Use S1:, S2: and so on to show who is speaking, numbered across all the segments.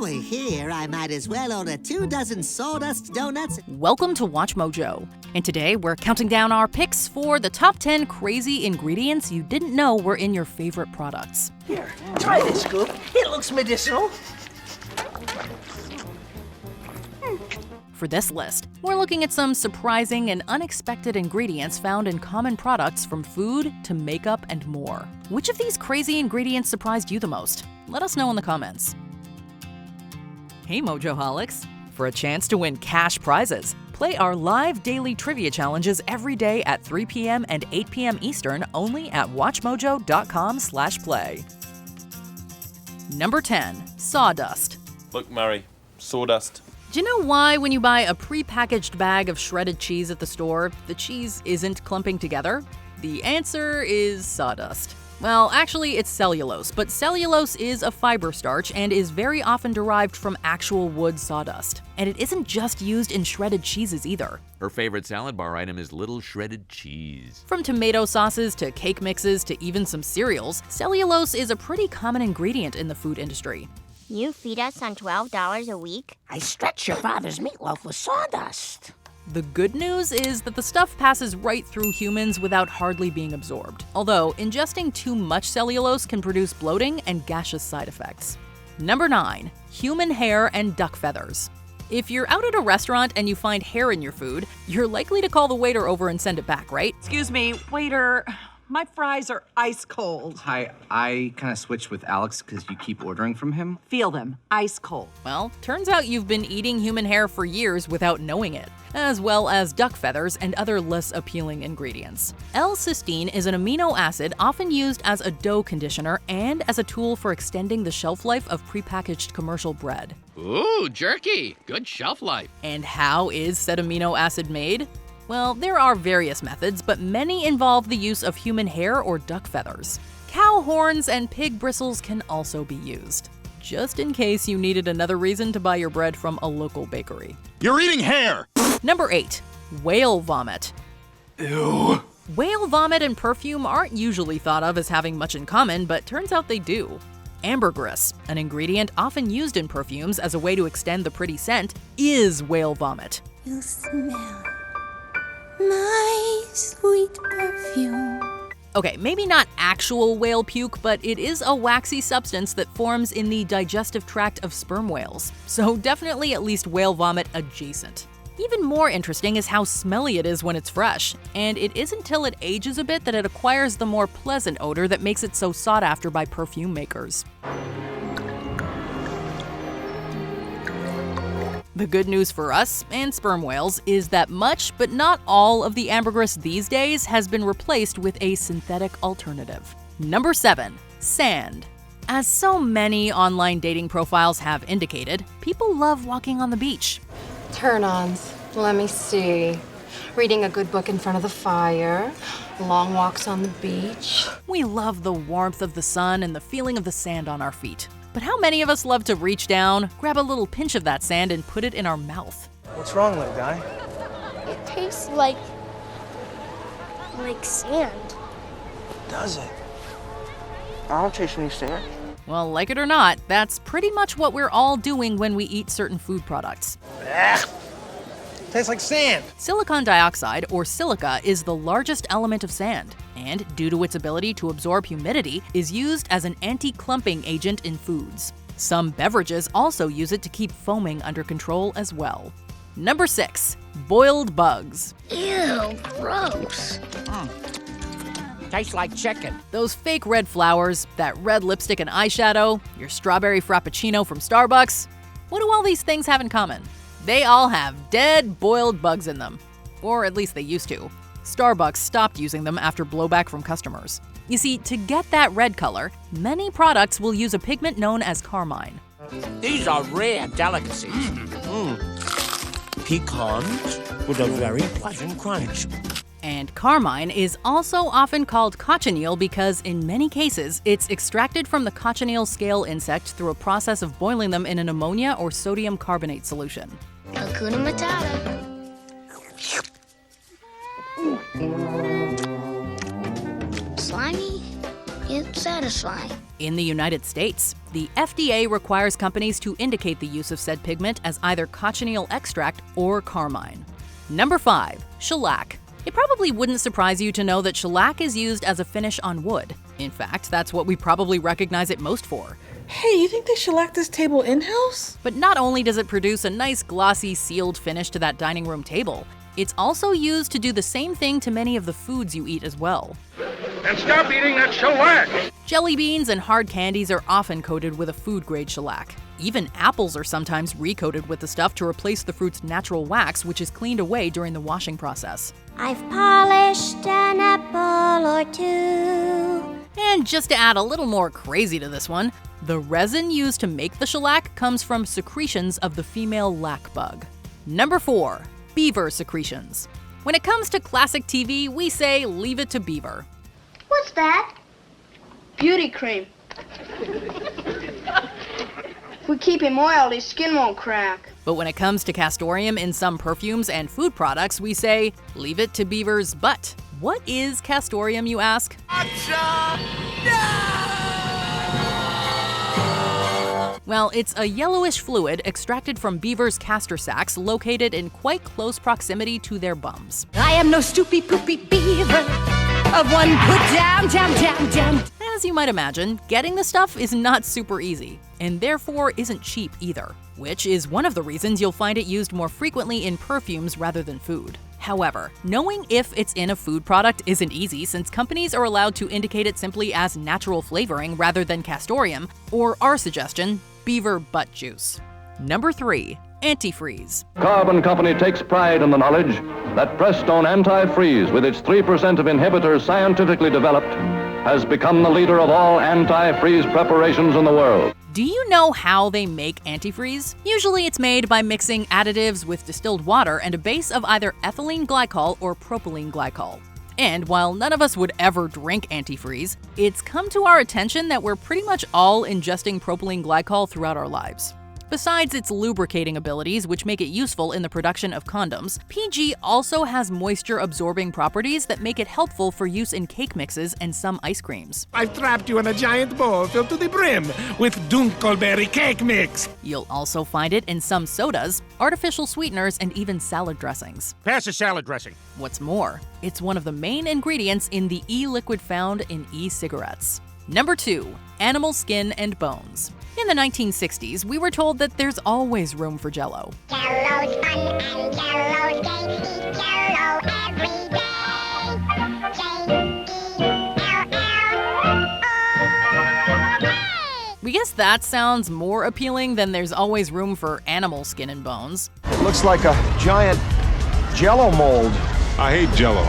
S1: we're here, I might as well order 2 dozen sawdust donuts.
S2: Welcome to Watch Mojo, and today we're counting down our picks for the top 10 crazy ingredients you didn't know were in your favorite products.
S3: Here, try this, Scoop. It looks medicinal.
S2: For this list, we're looking at some surprising and unexpected ingredients found in common products from food to makeup and more. Which of these crazy ingredients surprised you the most? Let us know in the comments. Hey Mojoholics! For a chance to win cash prizes, play our live daily trivia challenges every day at 3 p.m. and 8 p.m. Eastern only at WatchMojo.com/play. Number 10. Sawdust.
S4: Look, Murray, sawdust.
S2: Do you know why when you buy a pre-packaged bag of shredded cheese at the store, the cheese isn't clumping together? The answer is sawdust. Well, actually, it's cellulose, but cellulose is a fiber starch and is very often derived from actual wood sawdust. And it isn't just used in shredded cheeses either.
S5: Her favorite salad bar item is little shredded cheese.
S2: From tomato sauces to cake mixes to even some cereals, cellulose is a pretty common ingredient in the food industry.
S6: You feed us on $12 a week?
S3: I stretch your father's meatloaf with sawdust.
S2: The good news is that the stuff passes right through humans without hardly being absorbed. Although, ingesting too much cellulose can produce bloating and gaseous side effects. Number 9. Human hair and duck feathers. If you're out at a restaurant and you find hair in your food, you're likely to call the waiter over and send it back, right?
S7: Excuse me, waiter. My fries are ice cold.
S8: Hi, I kind of switched with Alex because you keep ordering from him.
S7: Feel them, ice cold.
S2: Well, turns out you've been eating human hair for years without knowing it, as well as duck feathers and other less appealing ingredients. L-cysteine is an amino acid often used as a dough conditioner and as a tool for extending the shelf life of prepackaged commercial bread.
S9: Ooh, jerky. Good shelf life.
S2: And how is said amino acid made? Well, there are various methods, but many involve the use of human hair or duck feathers. Cow horns and pig bristles can also be used, just in case you needed another reason to buy your bread from a local bakery.
S10: You're eating hair!
S2: Number 8. Whale vomit.
S10: Ew.
S2: Whale vomit and perfume aren't usually thought of as having much in common, but turns out they do. Ambergris, an ingredient often used in perfumes as a way to extend the pretty scent, is whale vomit.
S11: You smell my sweet perfume.
S2: Okay, maybe not actual whale puke, but it is a waxy substance that forms in the digestive tract of sperm whales. So definitely at least whale vomit adjacent. Even more interesting is how smelly it is when it's fresh, and it isn't until it ages a bit that it acquires the more pleasant odor that makes it so sought after by perfume makers. The good news for us and sperm whales is that much, but not all, of the ambergris these days has been replaced with a synthetic alternative. Number 7. Sand. As so many online dating profiles have indicated, people love walking on the beach.
S12: Turn-ons. Let me see. Reading a good book in front of the fire. Long walks on the beach.
S2: We love the warmth of the sun and the feeling of the sand on our feet. But how many of us love to reach down, grab a little pinch of that sand, and put it in our mouth?
S3: What's wrong, little guy?
S6: It tastes like sand.
S3: Does it? I don't taste any sand.
S2: Well, like it or not, that's pretty much what we're all doing when we eat certain food products.
S3: Tastes like sand.
S2: Silicon dioxide, or silica, is the largest element of sand, and due to its ability to absorb humidity, is used as an anti-clumping agent in foods. Some beverages also use it to keep foaming under control as well. Number 6. Boiled bugs.
S6: Ew, gross.
S3: Tastes like chicken.
S2: Those fake red flowers, that red lipstick and eyeshadow, your strawberry frappuccino from Starbucks. What do all these things have in common? They all have dead, boiled bugs in them. Or at least they used to. Starbucks stopped using them after blowback from customers. You see, to get that red color, many products will use a pigment known as carmine.
S3: These are rare delicacies. Piquant with a very pleasant crunch.
S2: And carmine is also often called cochineal because, in many cases, it's extracted from the cochineal scale insect through a process of boiling them in an ammonia or sodium carbonate solution.
S6: Hakuna Matata. Slimy? Ew, satisfying.
S2: In the United States, the FDA requires companies to indicate the use of said pigment as either cochineal extract or carmine. Number 5. Shellac. It probably wouldn't surprise you to know that shellac is used as a finish on wood. In fact, that's what we probably recognize it most for.
S13: Hey, you think they shellac this table in-house?
S2: But not only does it produce a nice glossy sealed finish to that dining room table, it's also used to do the same thing to many of the foods you eat as well.
S10: And stop eating that shellac!
S2: Jelly beans and hard candies are often coated with a food-grade shellac. Even apples are sometimes recoated with the stuff to replace the fruit's natural wax, which is cleaned away during the washing process.
S6: I've polished an apple or two.
S2: And just to add a little more crazy to this one, the resin used to make the shellac comes from secretions of the female lac bug. Number 4. Beaver secretions. When it comes to classic TV, we say leave it to Beaver.
S6: What's that?
S14: Beauty cream. If we keep him oiled, his skin won't crack.
S2: But when it comes to castoreum in some perfumes and food products, we say leave it to Beaver's butt. What is castoreum, you ask? Well, it's a yellowish fluid extracted from beavers' castor sacs located in quite close proximity to their bums.
S11: I am no stoopy poopy beaver of one put down.
S2: As you might imagine, getting the stuff is not super easy, and therefore isn't cheap either, which is one of the reasons you'll find it used more frequently in perfumes rather than food. However, knowing if it's in a food product isn't easy since companies are allowed to indicate it simply as natural flavoring rather than castoreum, or our suggestion, beaver butt juice. Number 3. Antifreeze.
S15: Carbon Company takes pride in the knowledge that Prestone Antifreeze, with its 3% of inhibitors scientifically developed, has become the leader of all antifreeze preparations in the world.
S2: Do you know how they make antifreeze? Usually it's made by mixing additives with distilled water and a base of either ethylene glycol or propylene glycol. And while none of us would ever drink antifreeze, it's come to our attention that we're pretty much all ingesting propylene glycol throughout our lives. Besides its lubricating abilities, which make it useful in the production of condoms, PG also has moisture-absorbing properties that make it helpful for use in cake mixes and some ice creams.
S10: I've trapped you in a giant bowl filled to the brim with Dunkelberry cake mix.
S2: You'll also find it in some sodas, artificial sweeteners, and even salad dressings.
S10: Pass the salad dressing.
S2: What's more, it's one of the main ingredients in the e-liquid found in e-cigarettes. Number 2. Animal skin and bones. In the 1960s, we were told that there's always room for Jell-O.
S6: Jell-O's fun and Jell-O's game. Eat Jell-O every day. J-E-L-L-O.
S2: We guess that sounds more appealing than there's always room for animal skin and bones.
S3: Looks like a giant Jell-O mold.
S10: I hate Jell-O.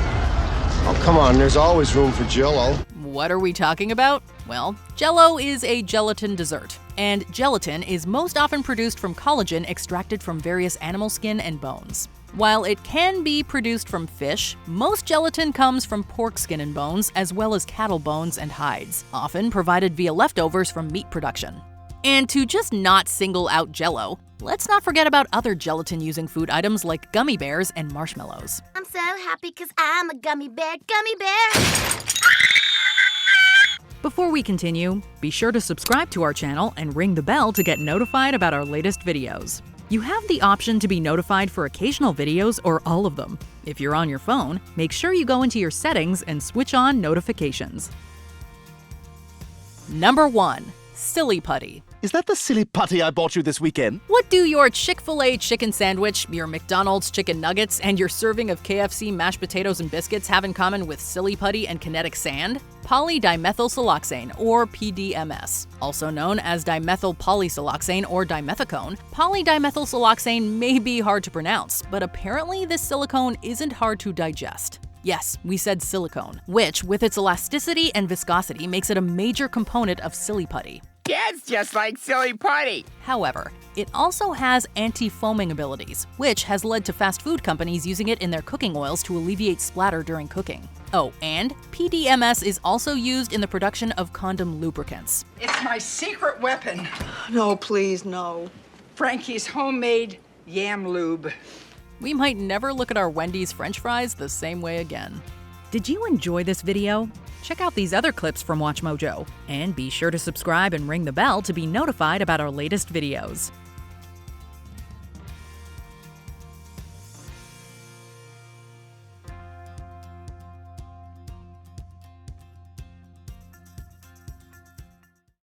S3: Oh, come on, there's always room for Jell-O.
S2: What are we talking about? Well, Jell-O is a gelatin dessert, and gelatin is most often produced from collagen extracted from various animal skin and bones. While it can be produced from fish, most gelatin comes from pork skin and bones, as well as cattle bones and hides, often provided via leftovers from meat production. And to just not single out Jell-O, let's not forget about other gelatin-using food items like gummy bears and marshmallows.
S6: I'm so happy because I'm a gummy bear. Gummy bear!
S2: Before we continue, be sure to subscribe to our channel and ring the bell to get notified about our latest videos. You have the option to be notified for occasional videos or all of them. If you're on your phone, make sure you go into your settings and switch on notifications. Number 1. Silly Putty.
S10: Is that the silly putty I bought you this weekend?
S2: What do your Chick-fil-A chicken sandwich, your McDonald's chicken nuggets, and your serving of KFC mashed potatoes and biscuits have in common with silly putty and kinetic sand? Polydimethylsiloxane, or PDMS. Also known as dimethyl polysiloxane or dimethicone, polydimethylsiloxane may be hard to pronounce, but apparently this silicone isn't hard to digest. Yes, we said silicone, which, with its elasticity and viscosity, makes it a major component of silly putty.
S16: That's just like silly putty.
S2: However, it also has anti-foaming abilities, which has led to fast food companies using it in their cooking oils to alleviate splatter during cooking. Oh, and PDMS is also used in the production of condom lubricants.
S7: It's my secret weapon.
S13: No, please, no.
S7: Frankie's homemade yam lube.
S2: We might never look at our Wendy's French fries the same way again. Did you enjoy this video? Check out these other clips from WatchMojo, and be sure to subscribe and ring the bell to be notified about our latest videos.